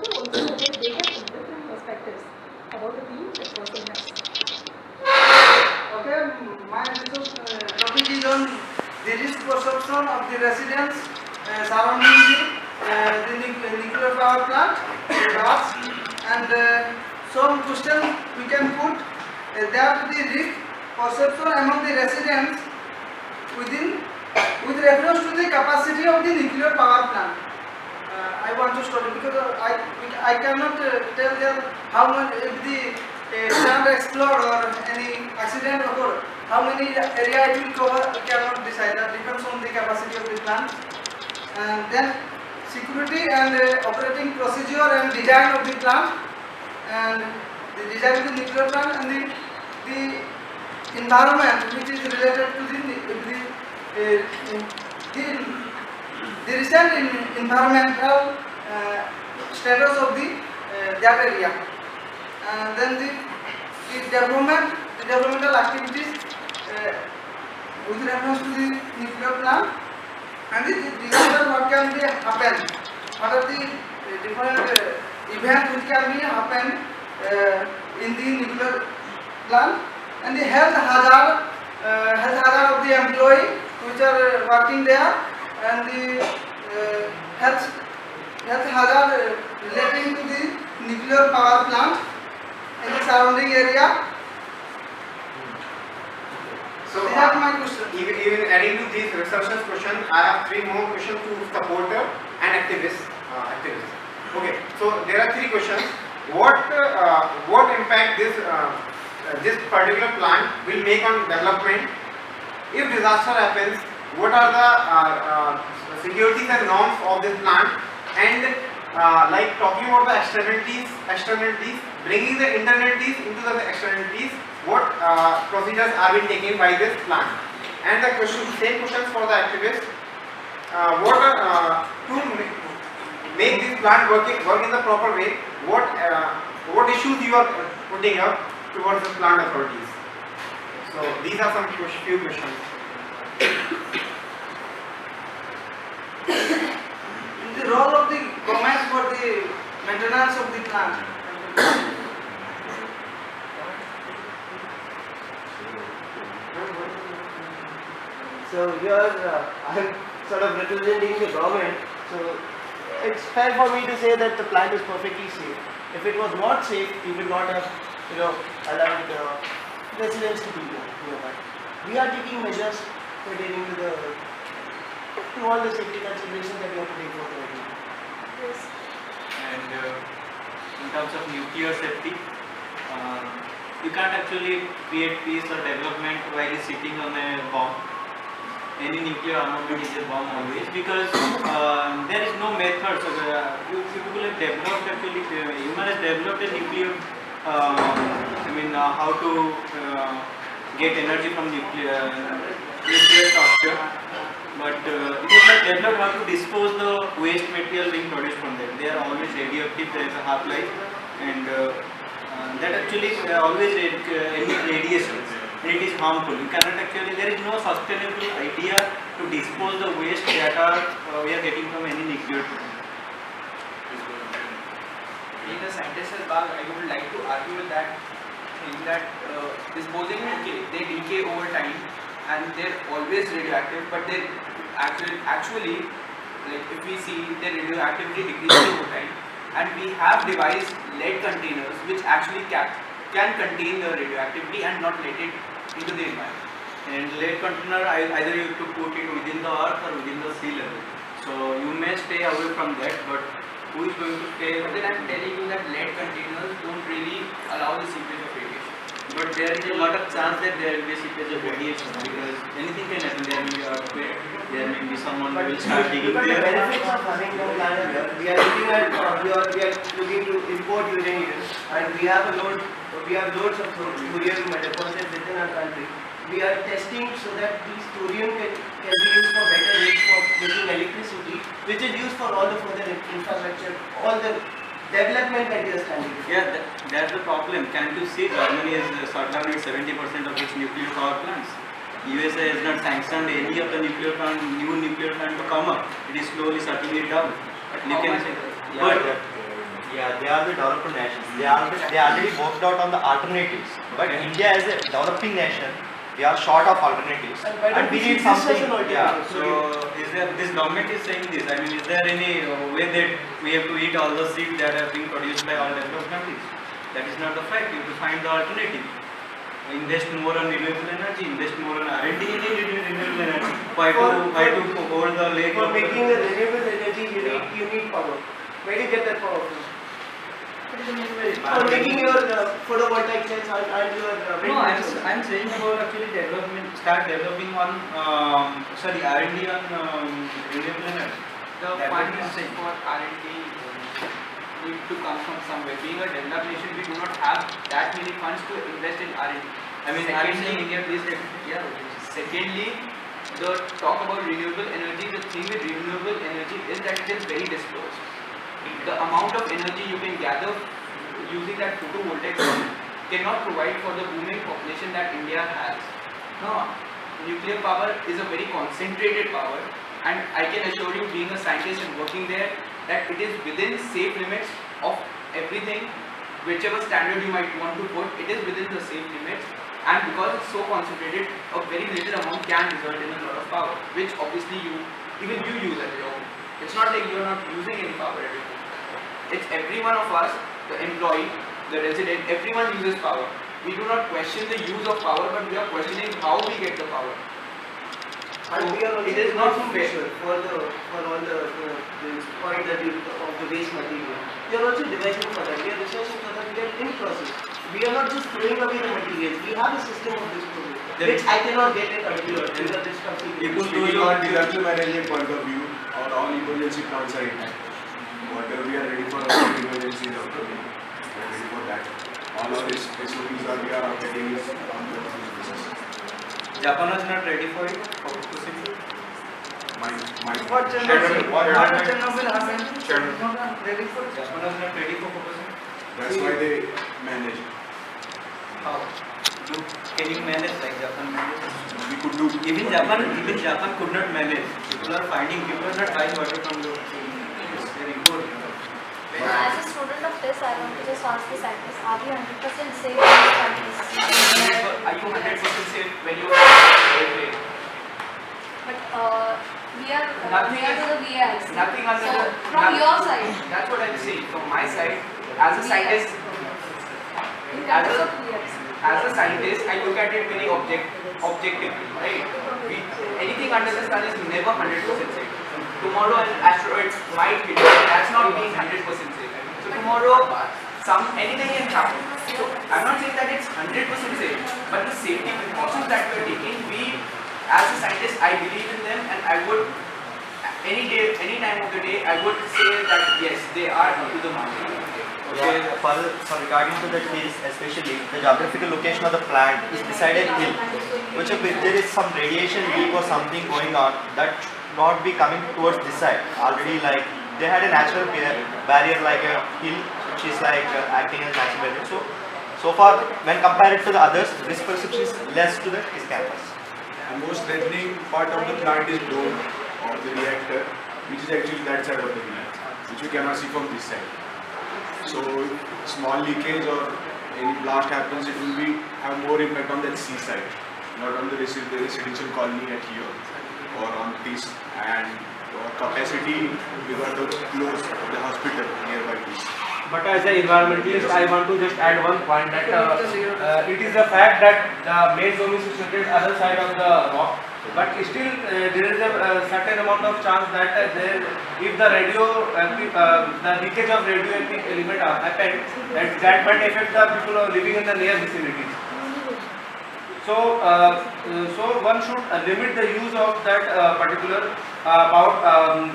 to also showcase data from different perspectives about the theme that Fossil has. Okay, my topic is on the risk perception of the residents surrounding the nuclear power plant, and some question we can put that the risk perception among the residents with reference to the capacity of the nuclear power plant. I want to study because I cannot tell them how much if the plant explode or any accident occur, how many area it will cover. Cannot decide. That depends on the capacity of the plant. And then security and operating procedure and design of the plant, and the design of the nuclear plant, and the environment which is related to the recent environmental status of the that area, and then the developmental activities with reference to the nuclear plant, and the disaster what can be happen, what are the different events which can be happen in the nuclear plant, and the health hazard of the employee which are working there, and the health hazard relating to the nuclear power plant in the surrounding area. So these are my questions. Even adding to these researchers' questions, I have 3 more questions to supporter and activists. Okay, so there are 3 questions. What impact this particular plant will make on development? If disaster happens, what are the securities and norms of this plant? And like talking about the externalities, bringing the internalities into the externalities, what procedures are being taken by this plant? And the same questions for the activists. To make this plant work in the proper way, what issues you are putting up towards the plant authorities? So these are some few questions. The role of the government for the maintenance of the plant. So here I am sort of representing the government. So it's fair for me to say that the plant is perfectly safe. If it was not safe, we would not have, allowed residents to be nearby. We are taking measures pertaining to all the safety considerations that we have to take for the Yes. And in terms of nuclear safety, you can't actually create peace or development while you're sitting on a bomb. Any nuclear armament is a bomb always, because there is no method. So people have developed actually, human has developed a nuclear, how to get energy from nuclear structure. But it is not developed how to dispose the waste material being produced from them. They are always radioactive, there is a half-life, and that actually always emit radiation, and it is harmful. You cannot actually, there is no sustainable idea to dispose the waste that we are getting from any nuclear plant. Being a scientist as well, I would like to argue with that thing that disposing, they decay over time, and they're always radioactive, but they actually, like if we see, their radioactivity decreases over time, and we have devised lead containers which actually can contain the radioactivity and not let it into the environment. And lead container, either you have to put it within the earth or within the sea level. So you may stay away from that, but who is going to stay? But then I'm telling you that lead containers don't really allow the seepage of radiation. But there is a lot of chance that there will be a seepage of radiation, because anything can happen. There may be earthquake, there may be someone who will start digging the there. benefits of having the plant here, we are looking at we are looking to import uranium, and we have loads of thorium deposits within our country. We are testing so that these thorium can be used for better rates for making electricity, which is used for all the further infrastructure, all the development that we are standing. Yeah, that's the problem. Can't you see Germany has shut down 70% of its nuclear power plants. USA has not sanctioned any of the new nuclear plant to come up. It is slowly shutting it down. You can see. But Yeah, they are the developed nations. They already worked out on the alternatives. But India as a developing nation, we are short of alternatives. And we need something. Yeah. So is there, this government is saying this, I mean, is there any way that we have to eat all the seeds that are being produced by all developed countries? That is not the fact. You have to find the alternative. Invest more on renewable energy, invest more on R&D in renewable energy. Why to hold the lake? For making a renewable energy, you need power. Where do you get that power from? For making your photovoltaic cells and your wind No, farms. I'm saying about actually start developing on R&D on renewable energy. The That funds would be insane. for R&D need to come from somewhere. Being a developed nation, we do not have that many funds to invest in R&D. I mean, are you saying India please take, yeah. Secondly, the talk about renewable energy, the thing with renewable energy is that it is very dispersed. The amount of energy you can gather using that photovoltaic cell cannot provide for the booming population that India has. No, nuclear power is a very concentrated power, and I can assure you, being a scientist and working there, that it is within safe limits of everything, whichever standard you might want to put, it is within the safe limits, and because it's so concentrated, a very little amount can result in a lot of power, which obviously even you use at your home. It's not like you're not using any power at your home. It's every one of us, the employee, the resident, everyone uses power. We do not question the use of power, but we are questioning how we get the power. And we are also It is not fair. for all the point that of the waste material. We are also devising for that. We are researching for that. We are in process. We are not just throwing away the materials. We have a system of disposal, which I cannot get it until this completely. Speaking on disaster management point of view, all emergency plans are intact. Whatever we are ready for our emergencies, we are ready for that. All our SOPs we are updating is on the basis. Japan is not ready for it, for Fukushima. What Chernobyl happened? Chernobyl. Not ready for it. Japan is not ready for Fukushima. That's why they manage. How? Can you manage like Japan manage? We could do. Even Japan could not manage. People are not buying water from the sea. They import. As a student of this, I want to just ask the scientists, are we 100% safe in these countries? Are you 100% safe when you are airplane? But we are Nothing near to the VIs. Nothing under So, the... from nothing- your side, That's what I'm saying. From my side, as a scientist, in As terms a- of VIs. as a scientist, I look at it very objectively, right? Anything under the sun is never 100% safe. Tomorrow an asteroid might hit. That's not being 100% safe. So tomorrow, anything can happen. So I'm not saying that it's 100% safe, but the safety precautions that we're taking, as a scientist, I believe in them, and I would, any time of the day, I would say that yes, they are up to the mark. Okay, for regarding to the case, especially the geographical location of the plant is beside a hill, which if there is some radiation leak or something going on, that should not be coming towards this side. Already, like they had a natural barrier like a hill, which is like acting as natural barrier. So far, when compared to the others, risk perception is less to the East campus. The most threatening part of the plant is dome or the reactor, which is actually that side of the plant, which we cannot see from this side. So small leakage or any blast happens, it will have more impact on that sea side, not on the residential colony at here or on this, and capacity we got to close the hospital nearby this. But as an environmentalist, I want to just add one point that it is a fact that the main dome is situated other side of the rock, but still there is a certain amount of chance that if the the leakage of radioactive element happens, that might affect the people living in the near vicinities. So one should limit the use of that particular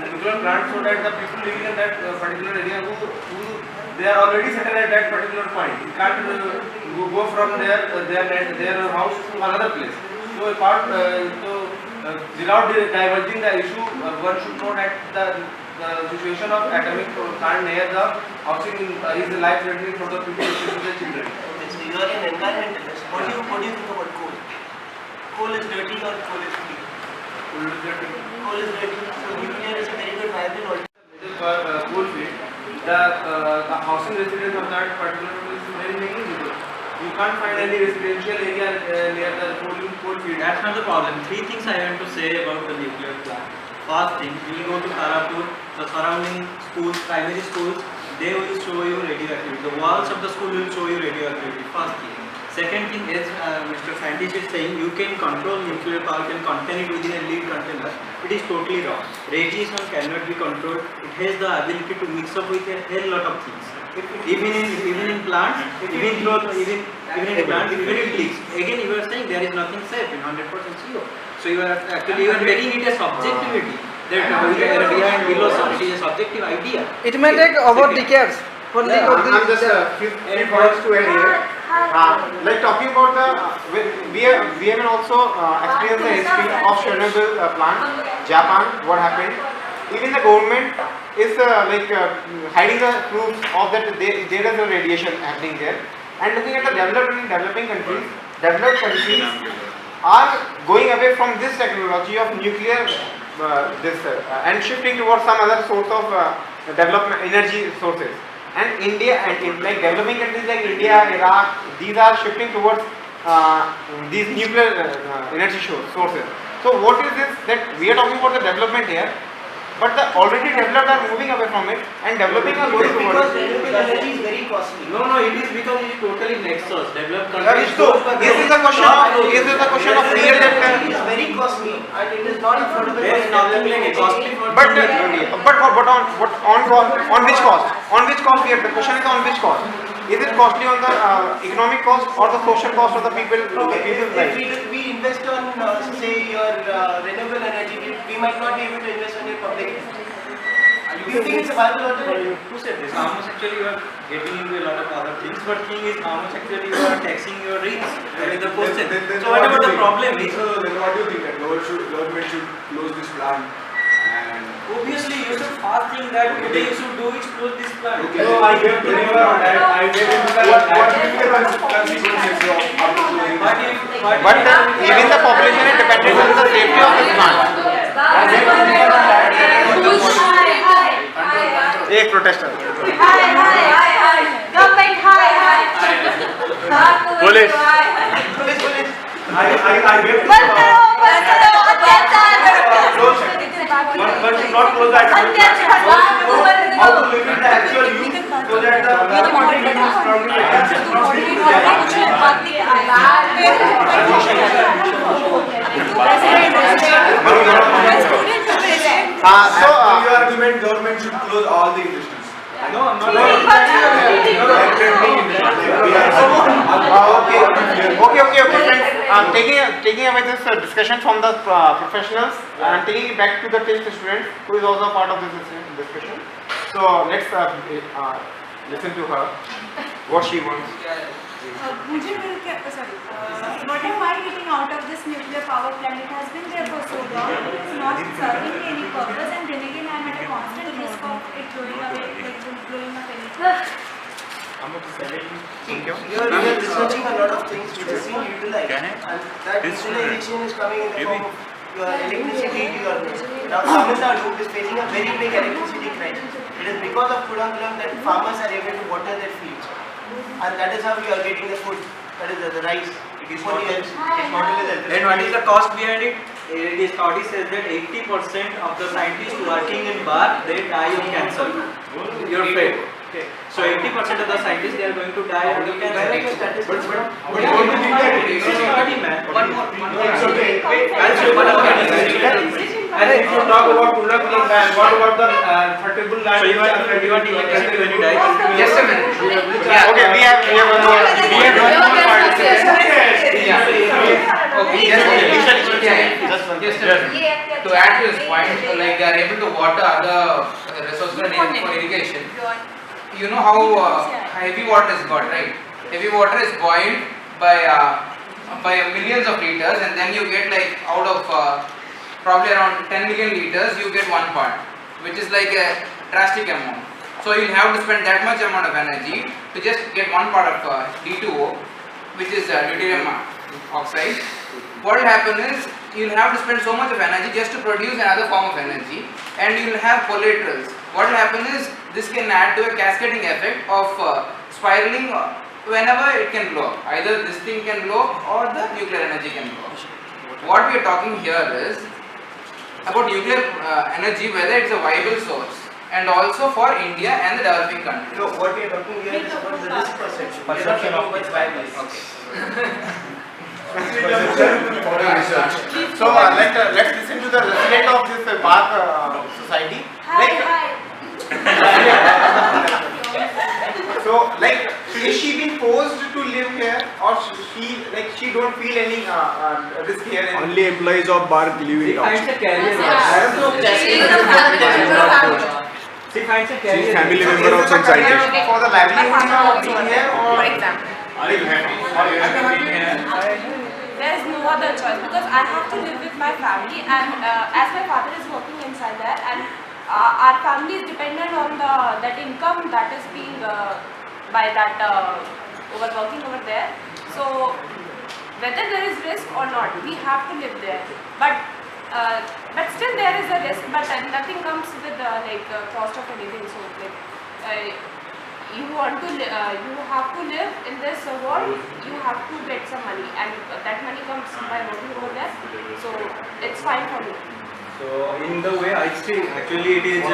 nuclear plant, so that the people living in that particular area who they are already settled at that particular point, you can't go from their house to another place. So without diverging the issue, one should know that the situation of atomic plant near the oxygen is life-threatening for the people, especially the children. So you are an environmentalist. What do you think about coal? Coal is dirty or coal is clean? Coal is dirty. So nuclear is a very good viable alternative. For coal field, the housing residence of that particular place is very negligible. You can't find any residential area near the coal field. That's not the problem. Three things I want to say about the nuclear plant. First thing, you will go to Tarapur, the surrounding schools, primary schools, they will show you radioactivity. The walls of the school will show you radioactivity. First thing. Second thing is, Mr. Scientist is saying you can control nuclear power, can contain it within a lead container. It is totally wrong. Radiation cannot be controlled. It has the ability to mix up with a hell lot of things. Even in plants, even in plants, even it leaks. Again, you are saying there is nothing safe in 100% CO. So you are actually making it a subjectivity. That behind below, it is a subjective idea. It may take over decades for leak of I'm just few points to add here. Like talking about we have also experienced the history of Chernobyl plant, Japan. What happened? Even the government is hiding the proofs of that there is a radiation happening there. And looking at the developing countries, developed countries are going away from this technology of nuclear and shifting towards some other source of development energy sources. And India and like developing countries like India, Iraq, these are shifting towards these nuclear energy sources. So what is this that we are talking about the development here? But the already developed are moving away from it and developing are going Because towards it. renewable energy is very costly. No, it is because it is totally nexus. Developed That is countries. so. This is the question of real that It is very costly and it is not affordable. There is nothing like a costly for but on which cost? On which cost we are, the question is on which cost? Is it costly on the economic cost or the social cost of the people? Okay, if we invest on say your renewable energy, we might not be able to invest on your public. Do you think it's a viable alternative? Who said this? How much actually you are getting into a lot of other things, but thing is how much actually you are taxing your rich? That is the question. So what about the problem is? So then what do you think that government should close this plant? And Obviously you should first think that today you should do is close this plant. okay. So I gave to deliver on that. I gave to deliver on What that. will be the consequences of after closing this plant? But even the population is dependent on the safety of this plant. I gave to deliver on that. एक protester. Police. I gave to One should not close that. How to limit the actual use so that Your argument, government should close all the industries. No, I'm not. Okay, friends. Taking away this discussion from the professionals and taking it back to the test student who is also a part of this discussion. So let's listen to her, what she wants. What am I getting out of this nuclear power plant? It has been there for so long. It is not serving me any purpose, and then again I am at a constant risk of it blowing away, blowing up anything. You are researching a lot of things which is being utilized, and that utilization is coming in the form of your electricity to your place. Now Tamil Nadu is facing a very big electricity crisis. It is because of Kudankulam that farmers are able to water their fields, and that is how you are getting the food. That is the rice. It is not else. It's not only the Then what is the cost behind it? The study says that 80% of the scientists working in bar, they die of cancer. You're afraid. Okay. So 80% of the scientists, they are going to die of cancer. But don't you think that This is study, man. One more. it's okay? I'll show you what I'm and if you talk about Kudankulam land, what about the fertile land? So you want electricity when you die? Just a minute. Okay, we have one more. To add to his point, like they are able to water other resources for irrigation. You know how heavy water is got, right? Heavy water is boiled by millions of liters, and then you get like out of probably around 10 million liters, you get 1 part, which is like a drastic amount. So you'll have to spend that much amount of energy to just get 1 part of D2O, which is deuterium oxide. What will happen is you'll have to spend so much of energy just to produce another form of energy, and you'll have collaterals. What will happen is this can add to a cascading effect of spiraling whenever it can blow up. Either this thing can blow up or the nuclear energy can blow up. What we are talking here is about nuclear energy, whether it's a viable source, and also for India and the developing countries. So what we are talking here is about the risk perception. Perception of its viability. For a research. So let's listen to the resident of this Park society. Hi. So is she being forced to live here, or she don't feel any risk here? Only employees of BARC live in Finds township. a career. She finds a She career. is family member of Is some it a career scientist. for the livelihood of being here, or For example, are you happy? Are you happy? there is no other choice because I have to live with my family, and as my father is working inside there, and our family is dependent on that income that is being by that working over there. So whether there is risk or not, we have to live there. But still there is a risk, but nothing comes with cost of anything. So you want to you have to live in this world, you have to get some money, and that money comes by working over there. So it's fine for me. So in the way I see, actually it is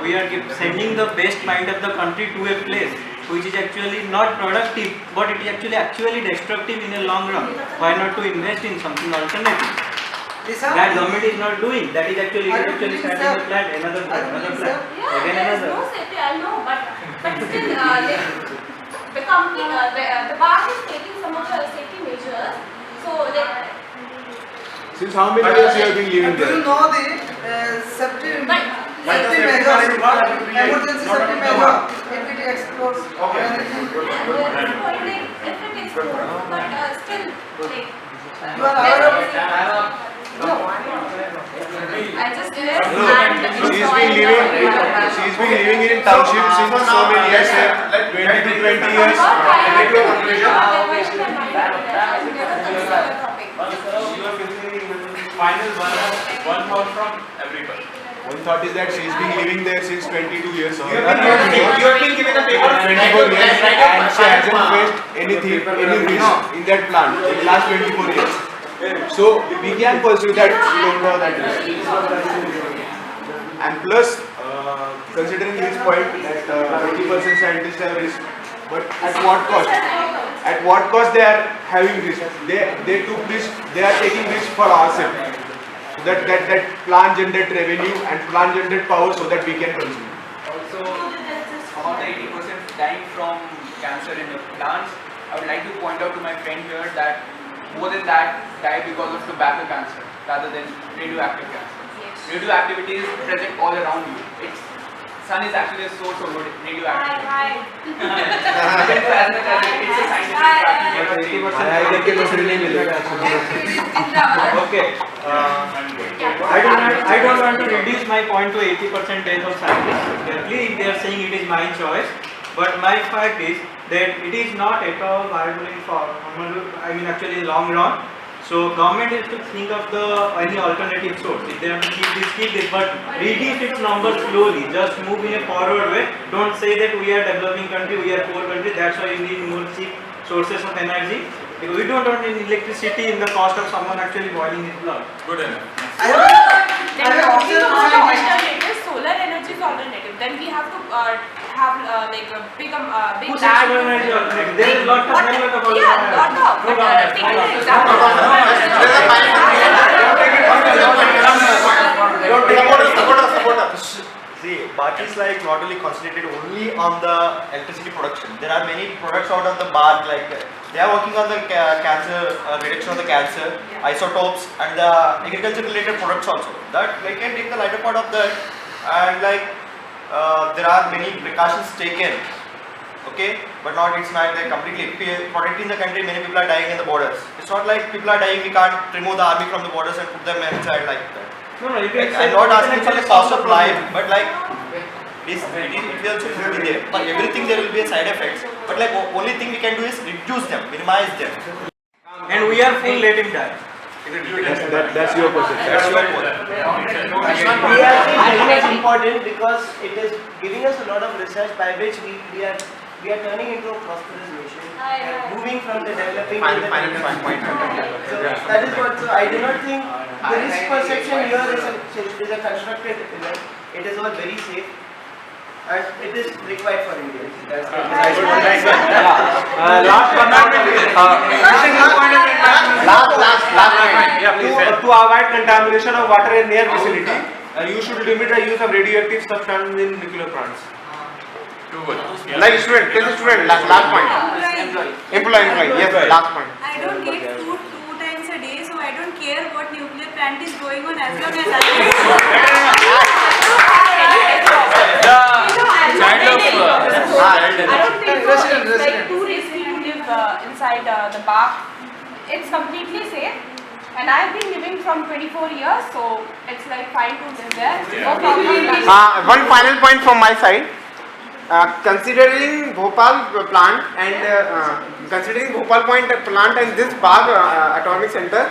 we are sending the best mind of the country to a place which is actually not productive, but it is actually destructive in the long run. Why not to invest in something alternative? That government is not doing. That is actually starting a plant, another plant, Yeah, again there is another. no safety, I know, but still, the company, the bar is taking some of the safety measures. So, Since how many years you have been living Do you there? know the safety safety measures, measure not to create, emergency not safety to measure, cover. if it explodes? Okay. if it is good, but still, You are aware of it? I just live No, and she's been living in township since so many years, 20 to 20 years. Final one thought from everybody. One thought is that she's been living there since 22 years. You have been given a paper. 24 years and she hasn't faced anything, any risk in that plant in the last 24 years. So we can pursue that, we don't know that risk. And plus, considering this point that 80% scientists have risk, but at what cost? At what cost they are having risk? They took risk, they are taking risk for ourselves. So that plant generate revenue and plant generate power so that we can consume. Also, about the 80% dying from cancer in the plants, I would like to point out to my friend here that more than that die because of tobacco cancer rather than radioactive cancer. Radioactivity is present all around you. Sun is actually a source of radioactivity. Hi. As much as it's a scientific Okay. I don't want to reduce my point to 80% death of scientists. Clearly, they are saying it is my choice, but my fact is that it is not at all viable in actually long run. So government has to think of any alternative source. If they have to keep this, but reduce its numbers slowly. Just move in a forward way. Don't say that we are developing country, we are poor country. That's why you need more cheap sources of energy. Because we don't want electricity in the cost of someone actually boiling his blood. Good enough. I have Talking observed about scientists. alternative, solar energy is alternative. Then we have to have like a big Who says land. solar energy alternative? There is lot of many lot of Yeah, lot of. But take an example. See, bark is like not only concentrated only on the electricity production. There are many products out of the bark, like they are working on the cancer reduction of the cancer, isotopes, and the agriculture related products also. That they can take the lighter part of that, and there are many precautions taken. Okay, but it's not like completely protecting the country. Many people are dying in the borders. It's not like people are dying. We can't remove the army from the borders and put them inside like that. No, you can I'm not asking for the cost of life, but it will also be there. For everything there will be a side effects, but only thing we can do is reduce them, minimize them. And we are full let him die. That's your perception. That's your point. DRC is very much important because it is giving us a lot of research by which we are turning into a prosperous nation, moving from the developing to the developing. So that is what. So I do not think the risk perception here is a constructed event. It is all very safe. And it is required for India. That's Last but not least, to avoid contamination of water in their vicinity, you should limit the use of radioactive substances in nuclear plants. Like student, tell the student, last point. Employee, yes, last point. I don't get food 2 times a day, so I don't care what nuclear plant is going on as long as I I don't think so. It's like too risky to live inside the park. It's completely safe. And I've been living from 24 years, so it's like fine to live there. No problem. One final point from my side. Considering Bhopal plant and considering Bhopal point plant and this Bagh atomic center,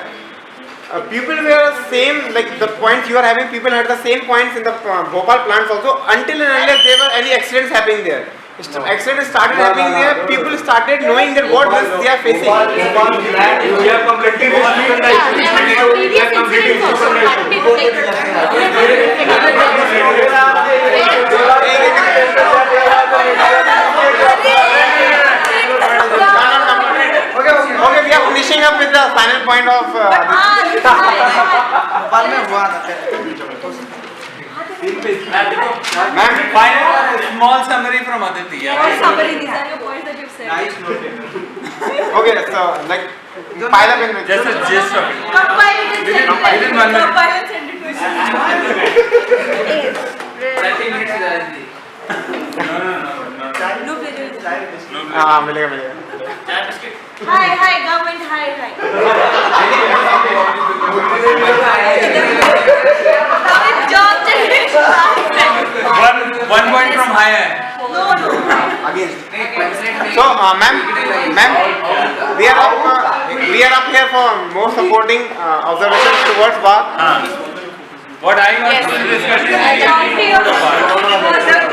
people were same, like the points you are having, people had the same points in the Bhopal plants also, until and unless there were any accidents happening there. Accidents started happening there, people started knowing that what risk they are facing. We have completely Okay, we are finishing up with the final point of ma'am, Final small summary from Aditi. summary, these are your points that you've said. Nice note. okay, so like pile up in Just a gist of it. Compile it and send it. Within 1 minute. Compile and send it to us. 30 minutes is Aditi. No plagiarism. मिलेगा Hi, government, hi. One point from higher. No. again. So, ma'am, we are up here for more supporting observations towards Bagh. What I want to discuss is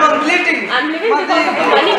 Completing. I'm living because of the money.